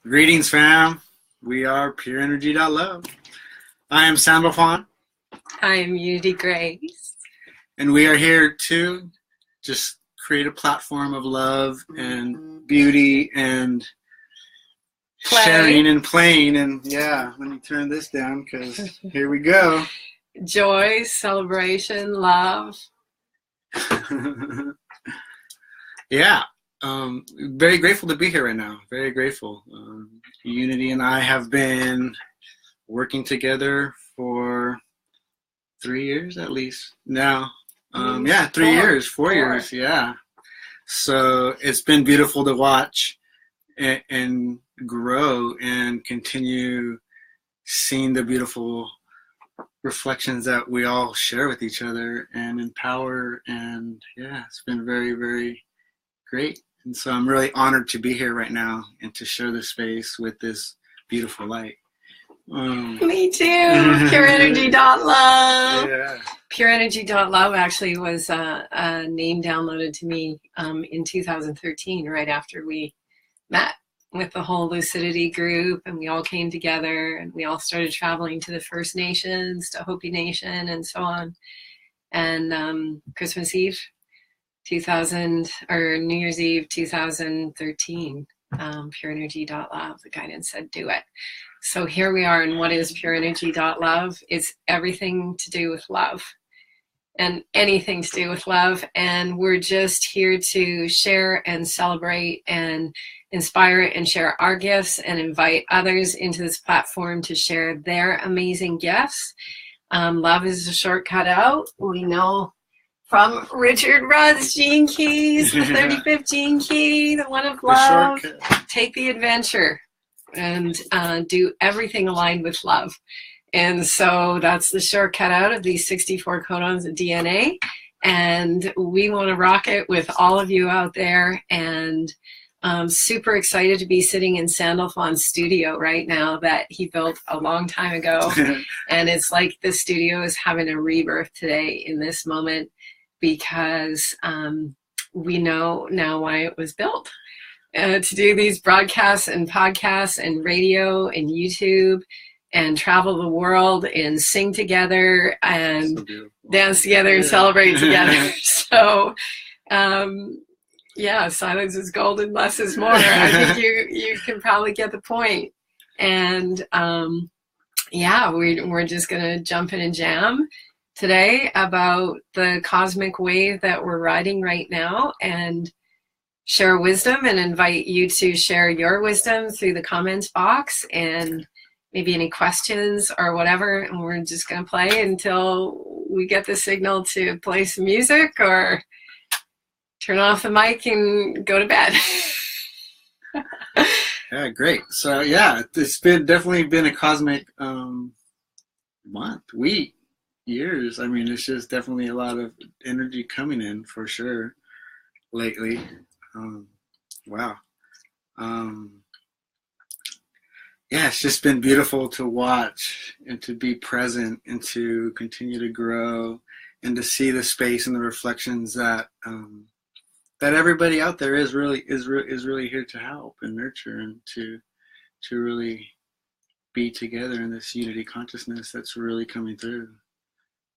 Greetings, fam. We are PureEnergy.Love. I am Sandal Fawn. I am Unity Grace. And we are here to just create a platform of love and beauty and sharing and playing. And yeah, let me turn this down because here we go. Joy, celebration, love. Yeah. Very grateful to be here right now. Very grateful. Unity and I have been working together for 3 years at least now. 3 years, 4 years. Yeah. So it's been beautiful to watch and grow and continue seeing the beautiful reflections that we all share with each other and empower. And yeah, it's been very, very great. And so I'm really honored to be here right now and to share this space with this beautiful light. Me too. PureEnergy.Love. Yeah. PureEnergy.Love actually was a name downloaded to me in 2013, right after we met with the whole Lucidity group, and we all came together and we all started traveling to the First Nations, to Hopi Nation, and so on. And Christmas Eve 2000, or New Year's Eve 2013, PureEnergy.Love, the guidance said do it. So here we are. And what is PureEnergy.Love? It's everything to do with love and anything to do with love. And we're just here to share and celebrate and inspire and share our gifts and invite others into this platform to share their amazing gifts. Love is a shortcut out. We know from Richard Rudd's Gene Keys, the 35th Gene Key, the one of love. Take the adventure and do everything aligned with love. And so that's the shortcut out of these 64 codons of DNA. And we want to rock it with all of you out there. And I'm super excited to be sitting in Sandal Fawn's studio right now that he built a long time ago. And it's like the studio is having a rebirth today in this moment, because we know now why it was built. To do these broadcasts and podcasts and radio and YouTube and travel the world and sing together and dance together and celebrate together. So, yeah, silence is gold and less is more. I think you can probably get the point. And yeah, we're just going to jump in and jam today about the cosmic wave that we're riding right now and share wisdom, and invite you to share your wisdom through the comments box and maybe any questions or whatever. And we're just going to play until we get the signal to play some music or turn off the mic and go to bed. Yeah, great. So yeah, it's definitely been a cosmic month, week, years. I mean, it's just definitely a lot of energy coming in for sure lately. Wow. Yeah, it's just been beautiful to watch and to be present and to continue to grow and to see the space and the reflections that that everybody out there is really here to help and nurture and to really be together in this unity consciousness that's really coming through.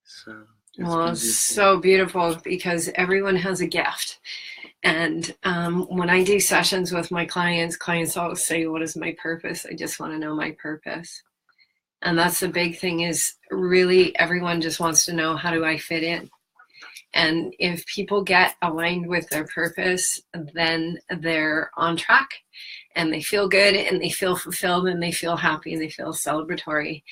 So it's so beautiful because everyone has a gift. And when I do sessions with my clients always say, what is my purpose? I just want to know my purpose. And that's the big thing, is really everyone just wants to know, how do I fit in? And if people get aligned with their purpose, then they're on track and they feel good and they feel fulfilled and they feel happy and they feel celebratory.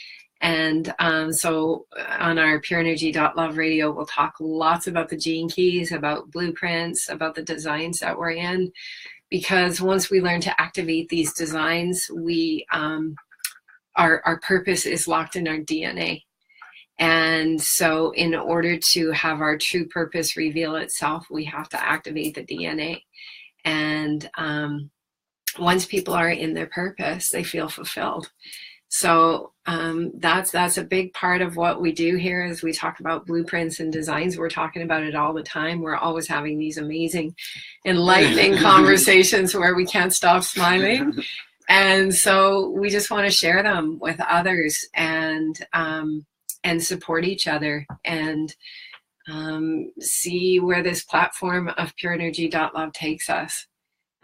And so on our PureEnergy.Love radio, we'll talk lots about the gene keys, about blueprints, about the designs that we're in, because once we learn to activate these designs, we our purpose is locked in our DNA. And so in order to have our true purpose reveal itself, we have to activate the DNA. And once people are in their purpose, they feel fulfilled. So that's a big part of what we do here. As we talk about blueprints and designs, we're talking about it all the time. We're always having these amazing, enlightening conversations where we can't stop smiling. And so we just want to share them with others and support each other and see where this platform of PureEnergy.Love takes us.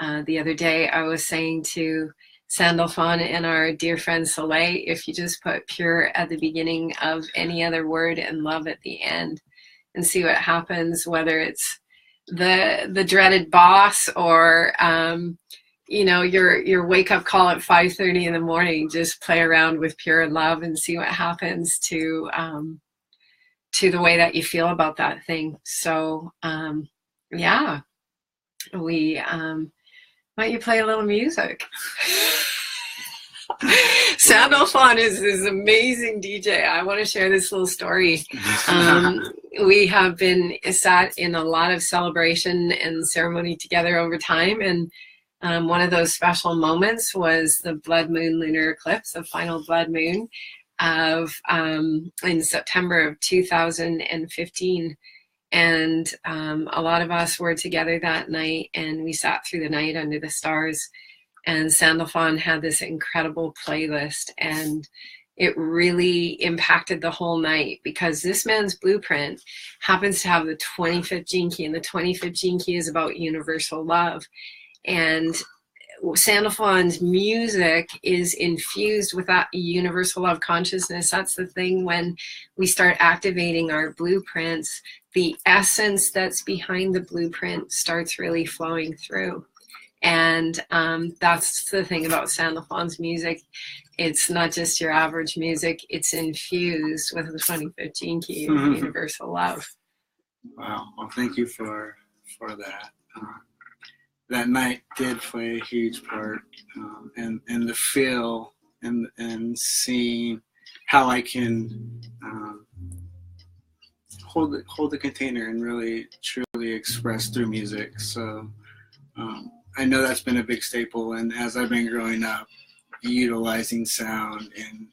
The other day I was saying to Sandalphon and our dear friend Soleil, if you just put pure at the beginning of any other word and love at the end and see what happens, whether it's the dreaded boss or your wake up call at 5:30 in the morning, just play around with pure and love and see what happens to the way that you feel about that thing. So yeah, we might you play a little music? Sandalphon is this amazing DJ. I want to share this little story. We have been sat in a lot of celebration and ceremony together over time, and one of those special moments was the blood moon lunar eclipse, the final blood moon of in September of 2015. And a lot of us were together that night, and we sat through the night under the stars. And Sandalphon had this incredible playlist, and it really impacted the whole night because this man's blueprint happens to have the 25th gene key, and the 25th gene key is about universal love. And Sandalphon's music is infused with that universal love consciousness. That's the thing when we start activating our blueprints, the essence that's behind the blueprint starts really flowing through. And that's the thing about Sandalphon's music. It's not just your average music. It's infused with the 25th gene key of universal love. Wow. Well, thank you for that. That night did play a huge part, and the feel and seeing how I can hold the container and really truly express through music. So I know that's been a big staple, and as I've been growing up, utilizing sound and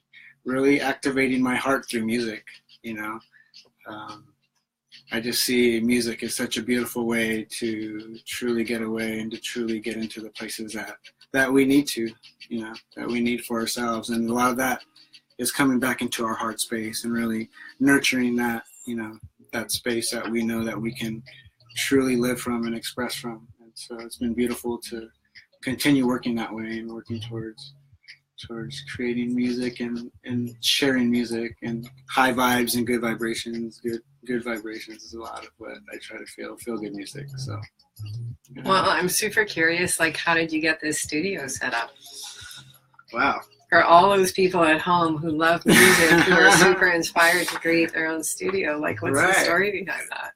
really activating my heart through music, I just see music as such a beautiful way to truly get away and to truly get into the places that we need to, that we need for ourselves. And a lot of that is coming back into our heart space and really nurturing that, that space that we know that we can truly live from and express from. And so it's been beautiful to continue working that way and working towards creating music and sharing music and high vibes and good vibrations. Good vibrations is a lot of what I try to feel good music. So well, I'm super curious, like, how did you get this studio set up? Wow. For all those people at home who love music, who are super inspired to create their own studio, like, what's the story behind that?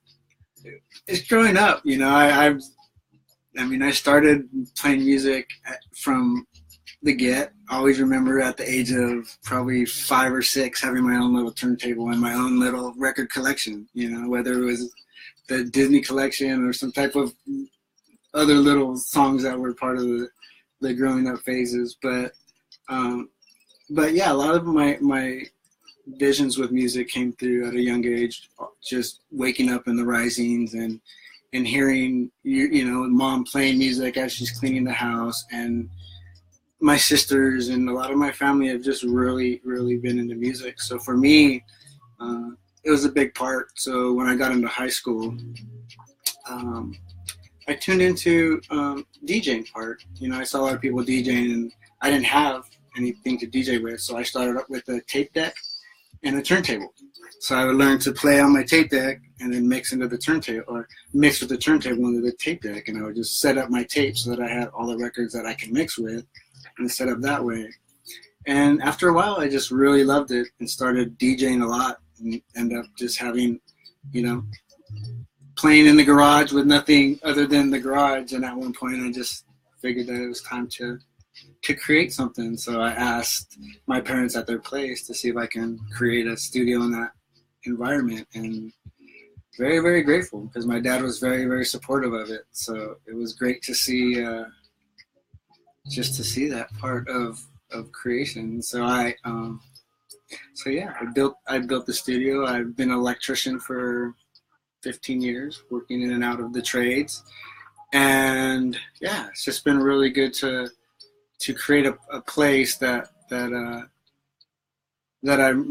It's growing up, I started playing music from the get. I always remember at the age of probably 5 or 6 having my own little turntable and my own little record collection, whether it was the Disney collection or some type of other little songs that were part of the growing up phases. But yeah, a lot of my visions with music came through at a young age, just waking up in the risings and hearing mom playing music as she's cleaning the house, and my sisters and a lot of my family have just really, really been into music. So for me, it was a big part. So when I got into high school, I tuned into DJing part. I saw a lot of people DJing, and I didn't have anything to DJ with. So I started up with a tape deck and a turntable. So I would learn to play on my tape deck and then mix into the turntable, or mix with the turntable into the tape deck. And I would just set up my tape so that I had all the records that I can mix with, and set up that way. And after a while, I just really loved it and started DJing a lot, and ended up just having, playing in the garage with nothing other than the garage. And at one point, I just figured that it was time to create something. So I asked my parents at their place to see if I can create a studio in that environment, and very, very grateful because my dad was very, very supportive of it. So it was great to see, just to see that part of creation. So I built the studio. I've been an electrician for 15 years, working in and out of the trades. And yeah, it's just been really good to create a place that I'm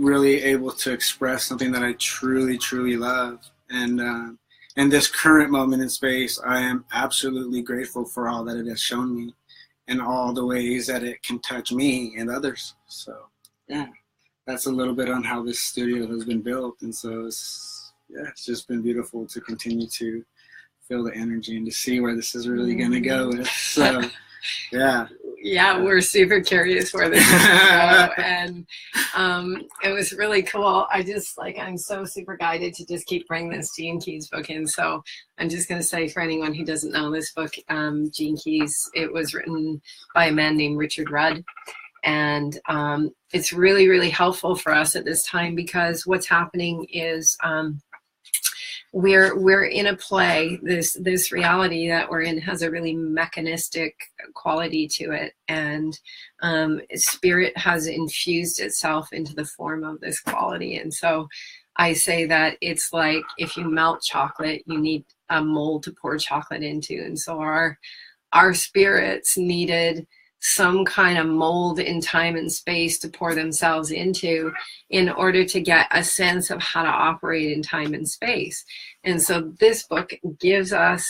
really able to express something that I truly, truly love. And in this current moment in space, I am absolutely grateful for all that it has shown me and all the ways that it can touch me and others. So, yeah, that's a little bit on how this studio has been built. And so, it's just been beautiful to continue to feel the energy and to see where this is really going to go. So, yeah. Yeah, we're super curious where this is going to go. And it was really cool. I'm so super guided to just keep bringing this Gene Keys book in. So I'm just going to say, for anyone who doesn't know this book, Gene Keys, it was written by a man named Richard Rudd. And it's really, really helpful for us at this time, because what's happening is we're in a play. This reality that we're in has a really mechanistic quality to it, and spirit has infused itself into the form of this quality. And so I say that it's like if you melt chocolate, you need a mold to pour chocolate into. And so our spirits needed some kind of mold in time and space to pour themselves into in order to get a sense of how to operate in time and space. And so this book gives us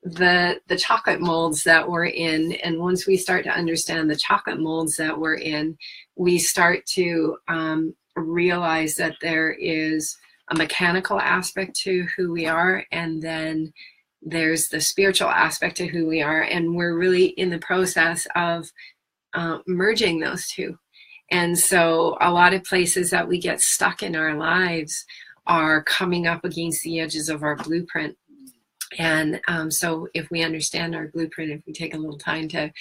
the chocolate molds that we're in. And once we start to understand the chocolate molds that we're in, we start to realize that there is a mechanical aspect to who we are, and then there's the spiritual aspect to who we are, and we're really in the process of merging those two. And so a lot of places that we get stuck in our lives are coming up against the edges of our blueprint. And so if we understand our blueprint, if we take a little time to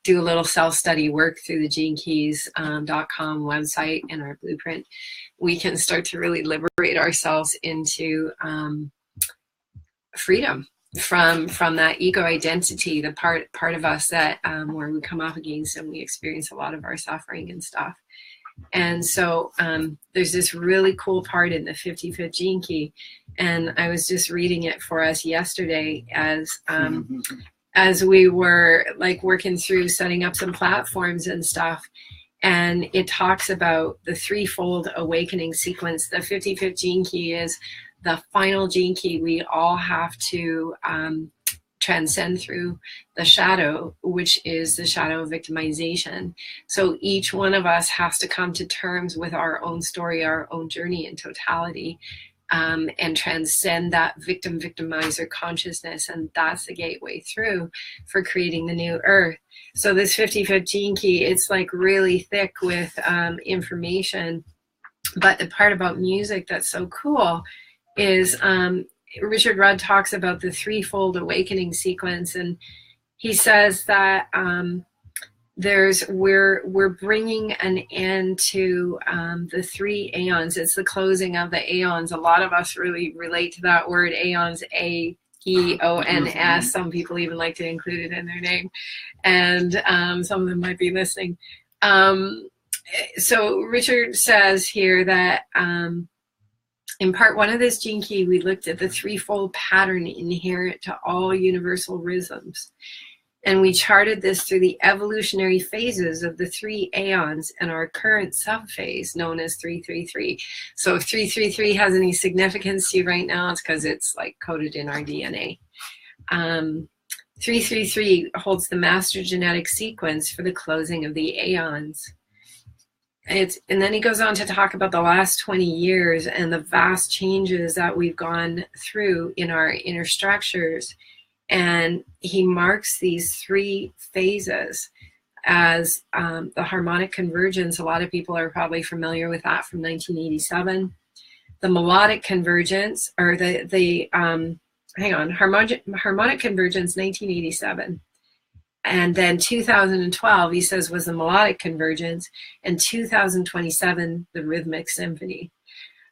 do a little self-study work through the genekeys.com website and our blueprint, we can start to really liberate ourselves into freedom from that ego identity, the part of us that where we come up against and we experience a lot of our suffering and stuff. And so there's this really cool part in the 55th Gene Key, and I was just reading it for us yesterday as we were like working through setting up some platforms and stuff. And it talks about the threefold awakening sequence. The 55th Gene Key is the final Gene Key. We all have to transcend through the shadow, which is the shadow of victimization. So each one of us has to come to terms with our own story, our own journey in totality, and transcend that victimizer consciousness. And that's the gateway through for creating the new earth. So this 55th Gene Key, it's like really thick with information. But the part about music that's so cool is Richard Rudd talks about the threefold awakening sequence, and he says that we're bringing an end to the three aeons. It's the closing of the aeons. A lot of us really relate to that word aeons, AEONS. Some people even like to include it in their name, and some of them might be listening. So Richard says here that in part one of this Gene Key, we looked at the threefold pattern inherent to all universal rhythms. And we charted this through the evolutionary phases of the three aeons and our current subphase known as 333. So if 333 has any significance to you right now, it's because it's like coded in our DNA. 333 holds the master genetic sequence for the closing of the aeons. And then he goes on to talk about the last 20 years and the vast changes that we've gone through in our inner structures. And he marks these three phases as the harmonic convergence. A lot of people are probably familiar with that from 1987. The melodic convergence, or harmonic convergence, 1987. And then 2012, he says, was the melodic convergence, and 2027, the rhythmic symphony.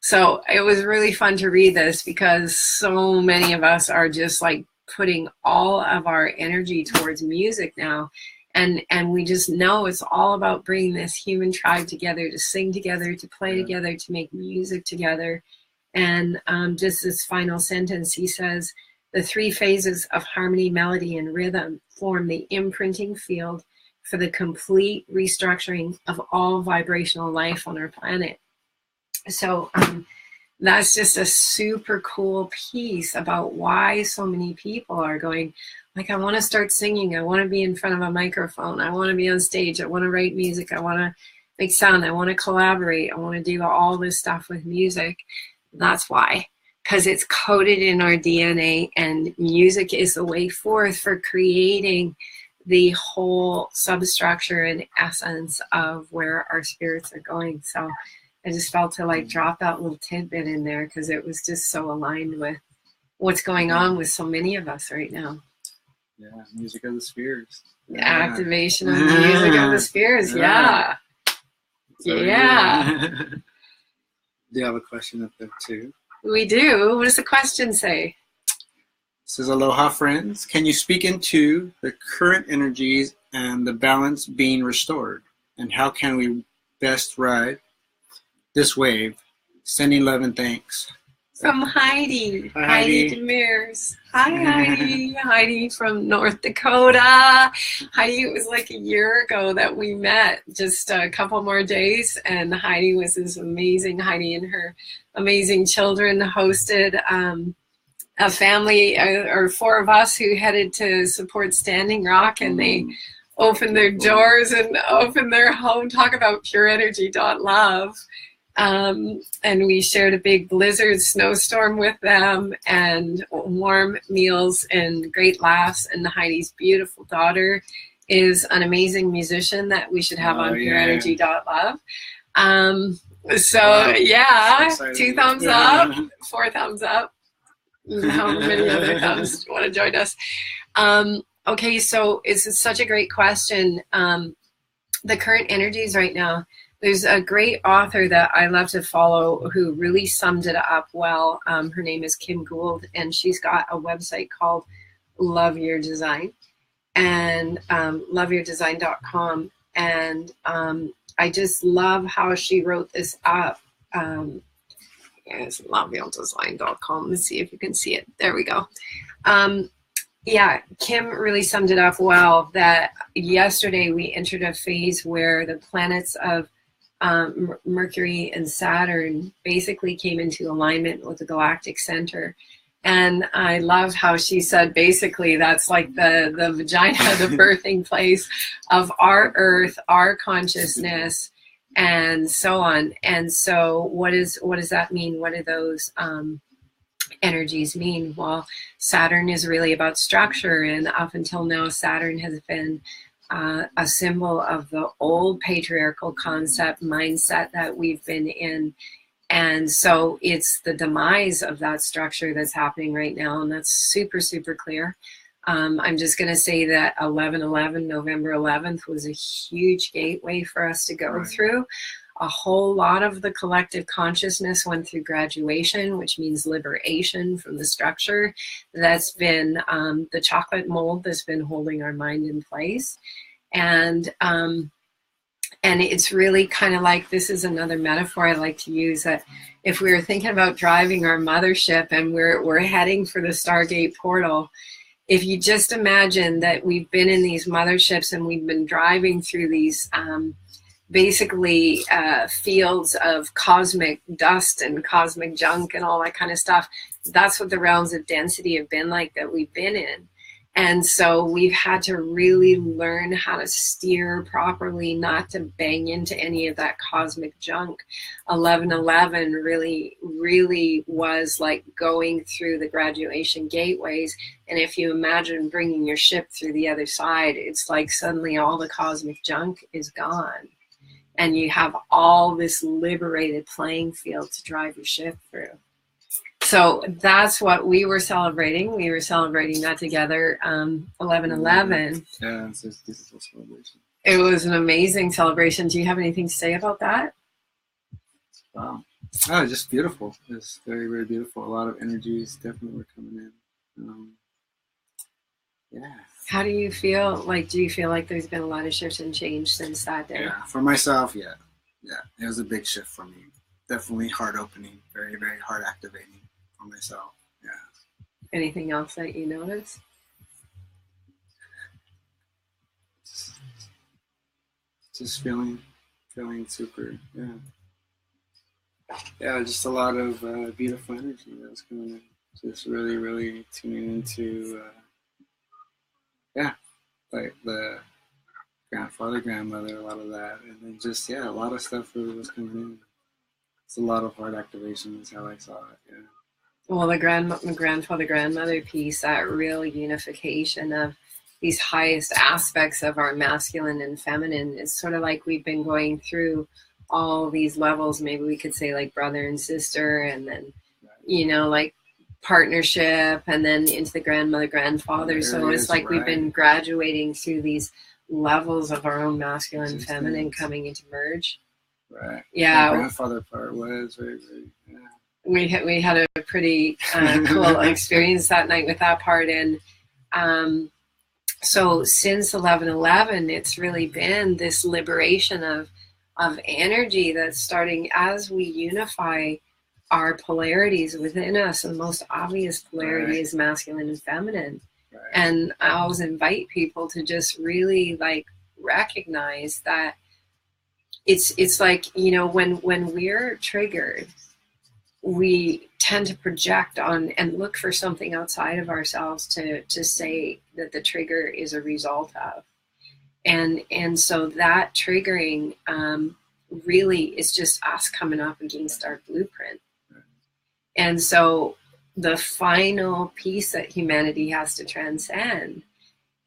So it was really fun to read this because so many of us are just like putting all of our energy towards music now. And we just know it's all about bringing this human tribe together, to sing together, to play together, to make music together. And just this final sentence, he says, the three phases of harmony, melody, and rhythm form the imprinting field for the complete restructuring of all vibrational life on our planet. So that's just a super cool piece about why so many people are going, like, I want to start singing. I want to be in front of a microphone. I want to be on stage. I want to write music. I want to make sound. I want to collaborate. I want to do all this stuff with music. That's why, because it's coded in our DNA, and music is the way forth for creating the whole substructure and essence of where our spirits are going. So I just felt to like drop that little tidbit in there because it was just so aligned with what's going on with so many of us right now. Yeah, music of the spheres. Yeah. Activation of the music of the spheres. Yeah. Yeah. Do you have a question up there too? We do. What does the question say? It says, aloha friends. Can you speak into the current energies and the balance being restored? And how can we best ride this wave? Sending love and thanks. From Heidi. Hi, Heidi Heidi. Demers. Hi, Heidi. Heidi from North Dakota. Heidi, it was like a year ago that we met, just a couple more days, and Heidi was this amazing, Heidi and her amazing children hosted a family, or 4 of us who headed to support Standing Rock, and they opened their doors and opened their home. Talk about PureEnergy.Love. And we shared a big blizzard snowstorm with them, and warm meals and great laughs. And Heidi's beautiful daughter is an amazing musician that we should have on PureEnergy.Love. So wow. Yeah, so 2 thumbs up, 4 thumbs up. How many other thumbs want to join us? Okay, so it's such a great question. The current energies right now. There's a great author that I love to follow who really summed it up well. Her name is Kim Gould, and she's got a website called Love Your Design, and loveyourdesign.com. And I just love how she wrote this up. It's loveyourdesign.com. Let's see if you can see it. There we go. Yeah, Kim really summed it up well, that yesterday we entered a phase where the planets of Mercury and Saturn basically came into alignment with the galactic center. And I love how she said basically that's like the vagina, the birthing place of our earth, our consciousness, and so on. And so what does that mean? What do those energies mean? Well, Saturn is really about structure, and up until now Saturn has been a symbol of the old patriarchal concept mindset that we've been in. And so it's the demise of that structure that's happening right now, and that's super, super clear. I'm just going to say that 11/11, November 11th, was a huge gateway for us to go through. A whole lot of the collective consciousness went through graduation, which means liberation from the structure that's been the chocolate mold that's been holding our mind in place. And it's really kind of like, this is another metaphor I like to use, that if we were thinking about driving our mothership and we're heading for the Stargate portal, if you just imagine that we've been in these motherships and we've been driving through these basically fields of cosmic dust and cosmic junk and all that kind of stuff, that's what the realms of density have been like that we've been in. And so we've had to really learn how to steer properly, not to bang into any of that cosmic junk. 11/11 really, really was like going through the graduation gateways. And if you imagine bringing your ship through the other side, it's like suddenly all the cosmic junk is gone. And you have all this liberated playing field to drive your ship through. So that's what we were celebrating. We were celebrating that together, 11/11. Yeah, this is a celebration. It was an amazing celebration. Do you have anything to say about that? Wow. Oh, just beautiful. It's very, very beautiful. A lot of energies definitely were coming in. Yeah. How do you feel? Like, do you feel like there's been a lot of shifts and change since that day? Yeah, for myself, yeah. Yeah, it was a big shift for me. Definitely heart opening, very, very heart activating for myself. Yeah. Anything else that you noticed? just feeling super, just a lot of beautiful energy that was coming in. Just really tuning into like the grandfather, grandmother, a lot of that, and then just a lot of stuff really was coming in. It's a lot of heart activation is how I saw it. Yeah. Well, the grandfather, grandmother piece, that real unification of these highest aspects of our masculine and feminine, is sort of like we've been going through all these levels. Maybe we could say like brother and sister, and then, like partnership, and then into the grandmother, grandfather. So it's like we've been graduating through these levels of our own masculine and feminine coming into merge. Right. Yeah. The grandfather part was very, We had a pretty cool experience that night with that part. And so since 11/11, it's really been this liberation of energy that's starting as we unify our polarities within us. And the most obvious polarity is masculine and feminine. Right. And I always invite people to just really like recognize that it's like, when we're triggered, we tend to project on and look for something outside of ourselves to say that the trigger is a result of. And so that triggering really is just us coming up against our blueprint. And so the final piece that humanity has to transcend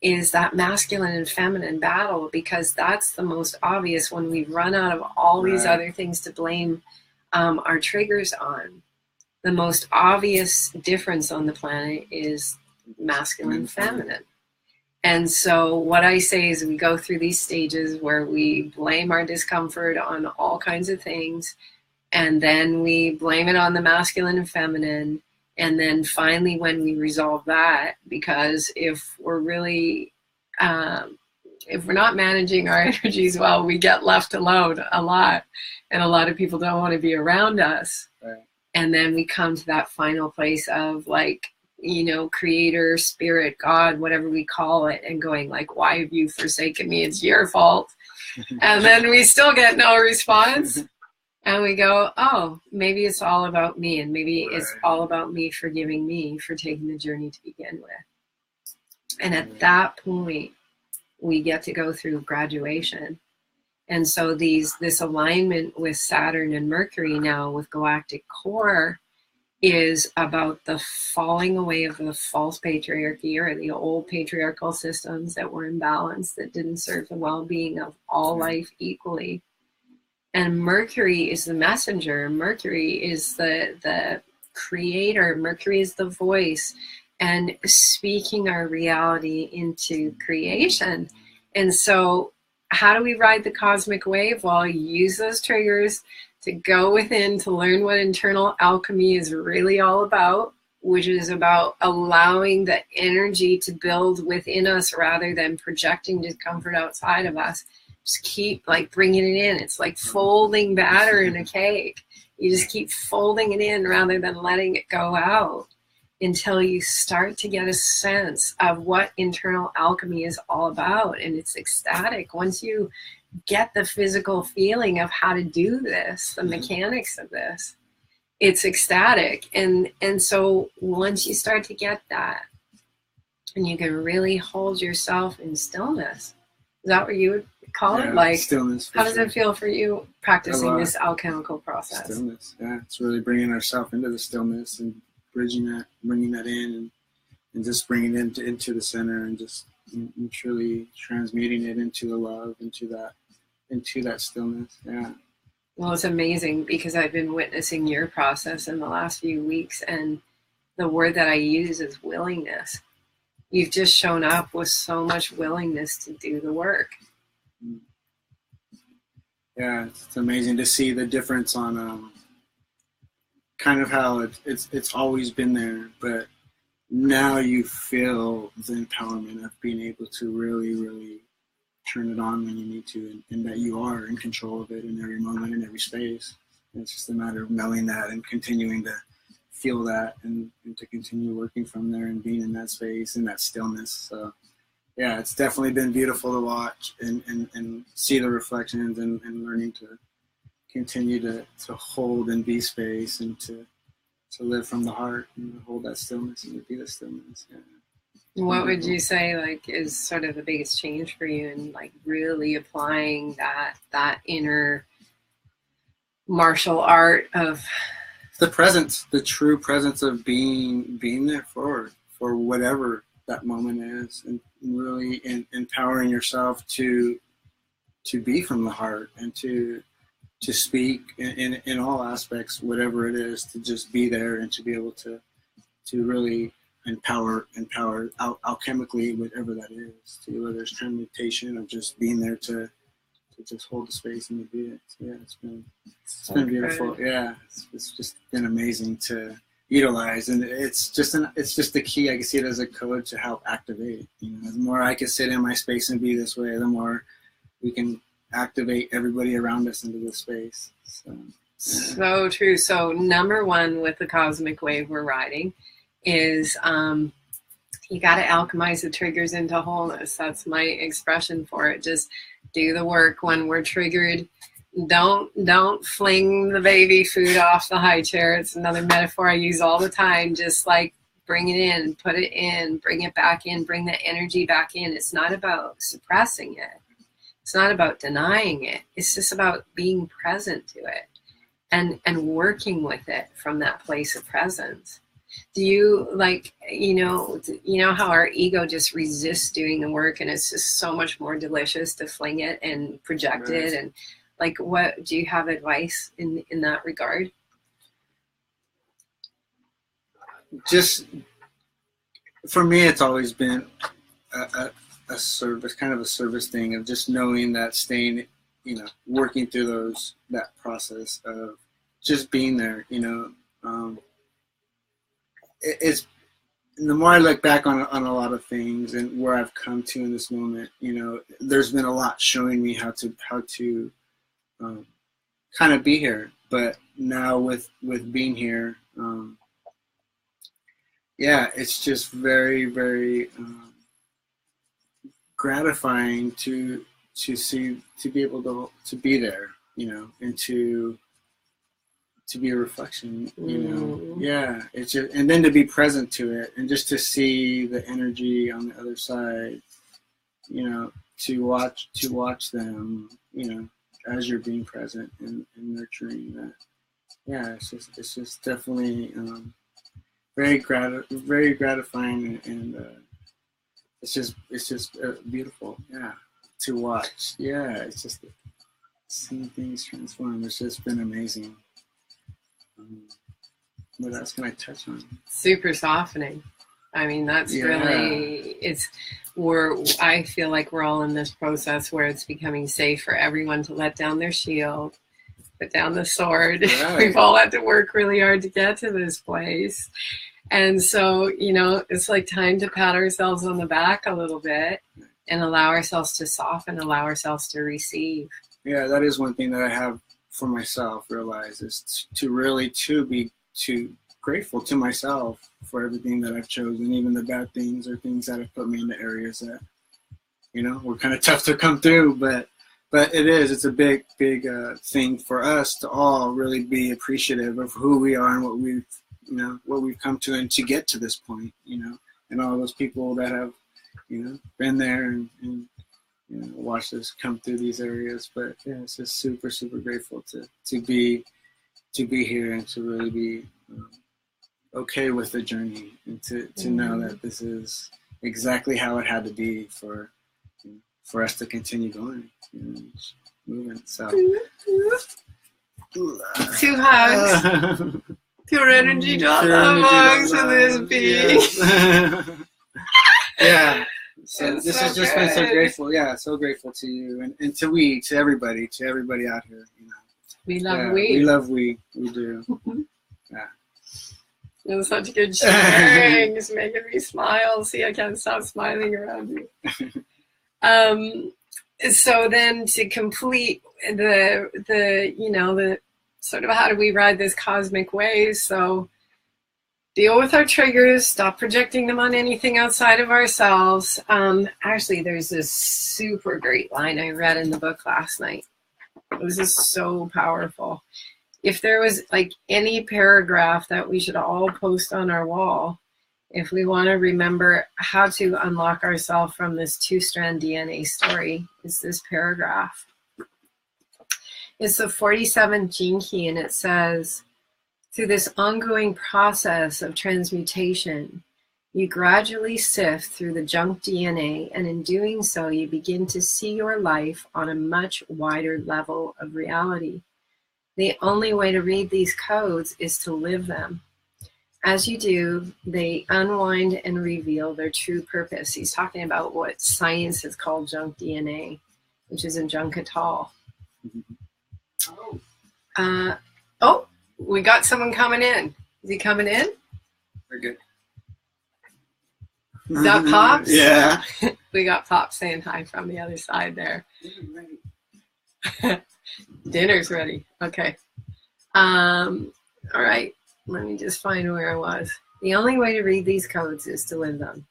is that masculine and feminine battle, because that's the most obvious when we run out of all these other things to blame our triggers on. The most obvious difference on the planet is masculine and feminine. And so what I say is we go through these stages where we blame our discomfort on all kinds of things, and then we blame it on the masculine and feminine. And then finally, when we resolve that, because if we're really, if we're not managing our energies well, we get left alone a lot. And a lot of people don't want to be around us. Right. And then we come to that final place of like, creator, spirit, God, whatever we call it, and going like, why have you forsaken me? It's your fault. And then we still get no response. And we go, oh, maybe it's all about me. And maybe it's all about me forgiving me for taking the journey to begin with. And at that point, we get to go through graduation. And so this alignment with Saturn and Mercury now with galactic core is about the falling away of the false patriarchy or the old patriarchal systems that were imbalanced, that didn't serve the well-being of all life equally. And Mercury is the messenger. Mercury is the creator. Mercury is the voice, and speaking our reality into creation. And so how do we ride the cosmic wave? Well, use those triggers to go within, to learn what internal alchemy is really all about, which is about allowing the energy to build within us rather than projecting discomfort outside of us. Just keep like bringing it in. It's like folding batter in a cake. You just keep folding it in rather than letting it go out until you start to get a sense of what internal alchemy is all about. And it's ecstatic. Once you get the physical feeling of how to do this, the mechanics of this, it's ecstatic. And so once you start to get that, and you can really hold yourself in stillness, is that what you would call it? Like stillness. How does it feel for you practicing this alchemical process? Stillness. Yeah, it's really bringing ourselves into the stillness and bringing that in, and just bringing it into the center, and just and truly transmuting it into the love, into that stillness. Yeah. Well, it's amazing because I've been witnessing your process in the last few weeks, and the word that I use is willingness. You've just shown up with so much willingness to do the work. Yeah, it's amazing to see the difference on kind of how it's always been there, but now you feel the empowerment of being able to really, really turn it on when you need to, and that you are in control of it in every moment, in every space. And it's just a matter of knowing that and continuing to feel that and to continue working from there and being in that space, in that stillness. So yeah, it's definitely been beautiful to watch and see the reflections and learning to continue to hold and be space and to live from the heart and hold that stillness and to be the stillness. Yeah. What would you say like is sort of the biggest change for you in like really applying that inner martial art of the presence, the true presence of being there for whatever that moment is, and really empowering yourself to be from the heart and to speak in all aspects, whatever it is, to just be there and to be able to really empower alchemically, whatever that is, to whether it's transmutation or just being there to just hold the space and to be it. So, yeah, it's been beautiful. Good. Yeah, it's just been amazing to utilize, and it's just the key. I can see it as a code to help activate. You know, the more I can sit in my space and be this way, the more we can activate everybody around us into this space. So true. So number one with the cosmic wave we're riding is you got to alchemize the triggers into wholeness. That's my expression for it. Just do the work when we're triggered. Don't fling the baby food off the high chair. It's another metaphor I use all the time. Just like bring it in, put it in, bring it back in, bring that energy back in. It's not about suppressing it. It's not about denying it. It's just about being present to it and working with it from that place of presence. Do you like, you know how our ego just resists doing the work, and it's just so much more delicious to fling it and project it, and like, what do you have advice in that regard? Just for me, it's always been a service, kind of a service thing of just knowing that staying, working through that process of just being there, it's the more I look back on a lot of things and where I've come to in this moment, there's been a lot showing me how to kind of be here. But now with being here, it's just very, very gratifying to see, to be able to be there, and to be a reflection, Yeah, it's just, and then to be present to it, and just to see the energy on the other side, to watch them, as you're being present and nurturing that. Yeah, it's just definitely very gratifying, and it's just beautiful. Yeah, to watch. Yeah, it's just seeing things transform. It's just been amazing. What else can I touch on? Super softening. I mean, that's really, I feel like we're all in this process where it's becoming safe for everyone to let down their shield, put down the sword. Right. We've all had to work really hard to get to this place. And so, it's like time to pat ourselves on the back a little bit and allow ourselves to soften, allow ourselves to receive. Yeah, that is one thing that I have for myself realize is to really be grateful to myself for everything that I've chosen, even the bad things or things that have put me into areas that were kind of tough to come through, but it's a big thing for us to all really be appreciative of who we are and what we've come to, and to get to this point, and all those people that have been there and watch us come through these areas. But yeah, it's just super, super grateful to be here and to really be okay with the journey, and to know that this is exactly how it had to be for us to continue going, moving. So 2 hugs. PureEnergy.Love hugs for this being. Yes. Yeah. So this has just been so grateful. Yeah, so grateful to you and to everybody out here. We love we love we do. Yeah. It was such good sharing. It's making me smile. See, I can't stop smiling around you. So then to complete the sort of how do we ride this cosmic wave? So deal with our triggers, stop projecting them on anything outside of ourselves. Actually, there's this super great line I read in the book last night. It was just so powerful. If there was like any paragraph that we should all post on our wall, if we want to remember how to unlock ourselves from this 2-strand DNA story, it's this paragraph. It's the 47th gene key, and it says, through this ongoing process of transmutation, you gradually sift through the junk DNA, and in doing so, you begin to see your life on a much wider level of reality. The only way to read these codes is to live them. As you do, they unwind and reveal their true purpose. He's talking about what science has called junk DNA, which isn't junk at all. Oh, we got someone coming in. Is he coming in? We're good. Is that Pops? Yeah. We got Pops saying hi from the other side there. Dinner's ready. Okay. All right. Let me just find where I was. The only way to read these codes is to live them.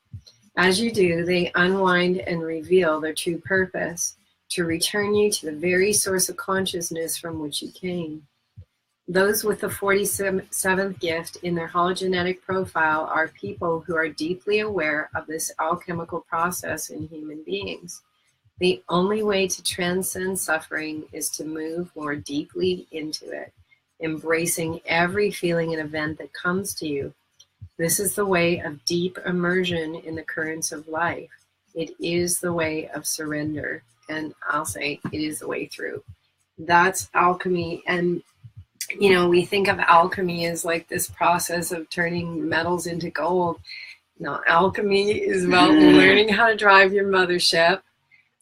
As you do, they unwind and reveal their true purpose, to return you to the very source of consciousness from which you came. Those with the 47th gift in their hologenetic profile are people who are deeply aware of this alchemical process in human beings. The only way to transcend suffering is to move more deeply into it, embracing every feeling and event that comes to you. This is the way of deep immersion in the currents of life. It is the way of surrender. And I'll say it is the way through. That's alchemy. And, you know, we think of alchemy as like this process of turning metals into gold. No, alchemy is about learning how to drive your mothership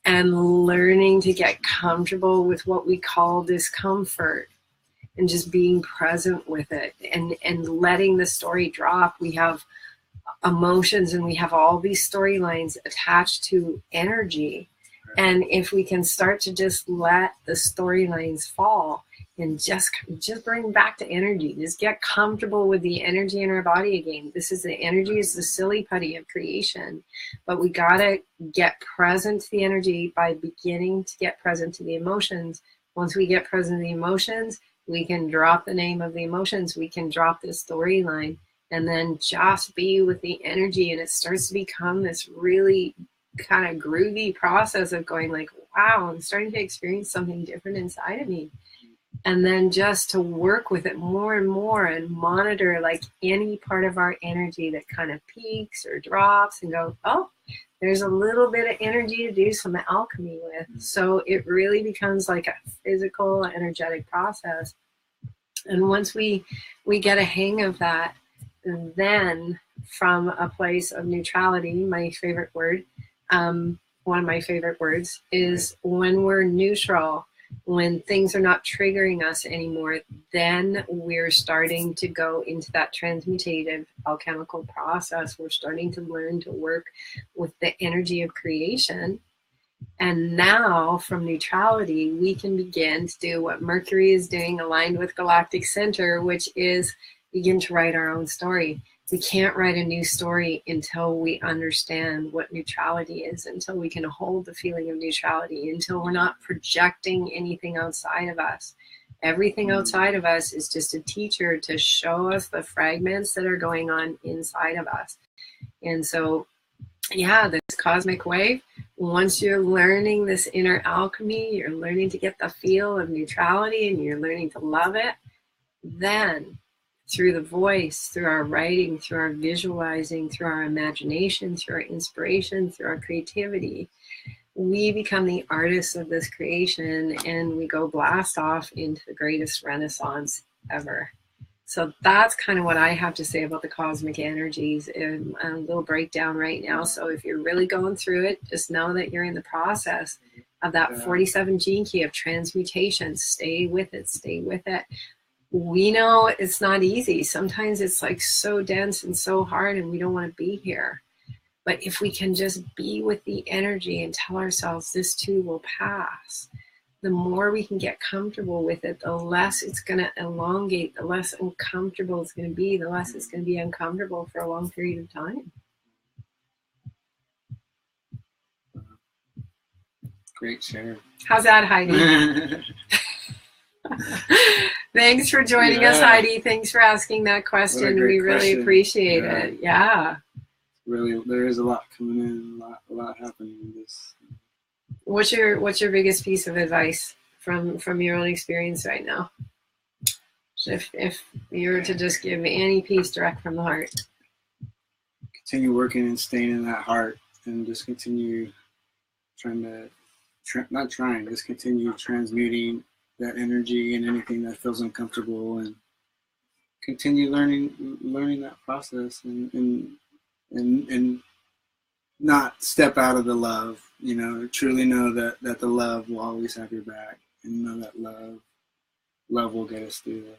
and learning to get comfortable with what we call discomfort and just being present with it and letting the story drop. We have emotions and we have all these storylines attached to energy. And if we can start to just let the storylines fall and just bring back to energy, just get comfortable with the energy in our body again. This is the energy is the silly putty of creation, but we gotta get present to the energy by beginning to get present to the emotions. Once we get present to the emotions, we can drop the name of the emotions. We can drop the storyline and then just be with the energy. And it starts to become this really kind of groovy process of going like, wow, I'm starting to experience something different inside of me. And then just to work with it more and more and monitor like any part of our energy that kind of peaks or drops and go, oh, there's a little bit of energy to do some alchemy with. So it really becomes like a physical, energetic process. And once we get a hang of that, then from a place of neutrality, my favorite word, one of my favorite words is when we're neutral, when things are not triggering us anymore, then we're starting to go into that transmutative alchemical process. We're starting to learn to work with the energy of creation. And now from neutrality, we can begin to do what Mercury is doing aligned with galactic center, which is begin to write our own story. We can't write a new story until we understand what neutrality is, until we can hold the feeling of neutrality, until we're not projecting anything outside of us. Everything outside of us is just a teacher to show us the fragments that are going on inside of us. And so, yeah, this cosmic wave, once you're learning this inner alchemy, you're learning to get the feel of neutrality and you're learning to love it, then through the voice, through our writing, through our visualizing, through our imagination, through our inspiration, through our creativity, we become the artists of this creation and we go blast off into the greatest renaissance ever. So that's kind of what I have to say about the cosmic energies in a little breakdown right now. So if you're really going through it, just know that you're in the process of that 47 gene key of transmutation. Stay with it, stay with it. We know it's not easy. Sometimes it's like so dense and so hard and we don't want to be here. But if we can just be with the energy and tell ourselves this too will pass, the more we can get comfortable with it, the less it's going to elongate, the less uncomfortable it's going to be, the less it's going to be uncomfortable for a long period of time. Great share. How's that, Heidi? Thanks for joining us, Heidi. Thanks for asking that question. We really appreciate it. Yeah. Really, there is a lot coming in, a lot happening in this. What's your biggest piece of advice from your own experience right now? If you were to just give any piece direct from the heart. Continue working and staying in that heart, and just continue just continue transmuting that energy and anything that feels uncomfortable, and continue learning that process, and not step out of the love, truly know that the love will always have your back, and know that love will get us through this.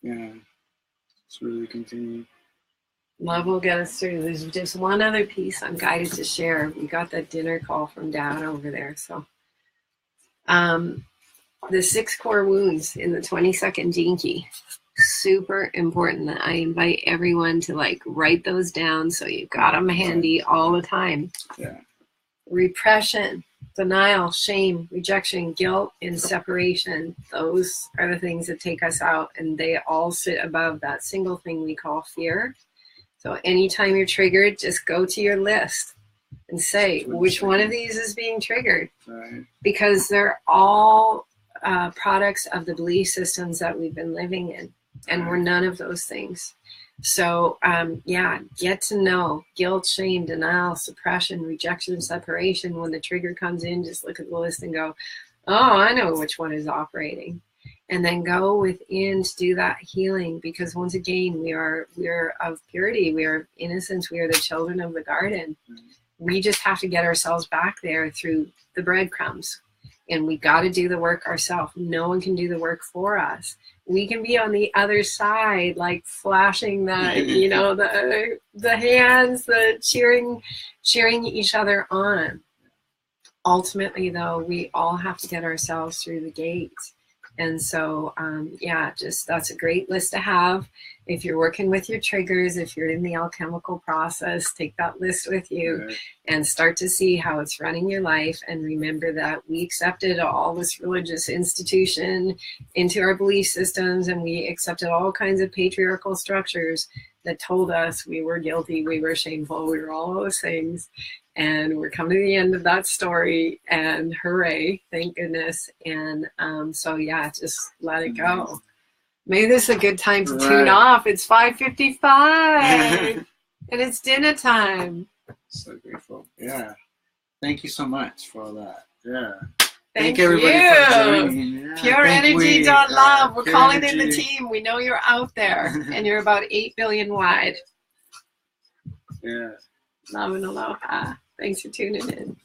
And just really continue. Love will get us through. There's just one other piece I'm guided to share. We got that dinner call from Dad over there. So the 6 core wounds in the 22nd gene key, super important. I invite everyone to write those down so you've got them handy all the time. Yeah. Repression, denial, shame, rejection, guilt, and separation. Those are the things that take us out, and they all sit above that single thing we call fear. So anytime you're triggered, just go to your list and say, which one of these is being triggered? Right. Because they're all products of the belief systems that we've been living in, and we're none of those things. So get to know guilt, shame, denial, suppression, rejection, separation. When the trigger comes in, just look at the list and go, oh, I know which one is operating. And then go within to do that healing, because once again, we are of purity, we are of innocence, we are the children of the garden. We just have to get ourselves back there through the breadcrumbs. And we got to do the work ourselves. No one can do the work for us. We can be on the other side, flashing the, the hands, the cheering each other on. Ultimately, though, we all have to get ourselves through the gates. And so, that's a great list to have. If you're working with your triggers, if you're in the alchemical process, take that list with you and start to see how it's running your life. And remember that we accepted all this religious institution into our belief systems, and we accepted all kinds of patriarchal structures that told us we were guilty, we were shameful, we were all those things. And we're coming to the end of that story, and hooray, thank goodness. And just let it go. Maybe this is a good time to tune off. It's 5:55 and it's dinner time. So grateful. Yeah. Thank you so much for all that. Yeah. Thank everybody for joining. Yeah. PureEnergy.Love. We're calling in the team. We know you're out there, and you're about 8 billion wide. Yeah. Love and aloha. Thanks for tuning in.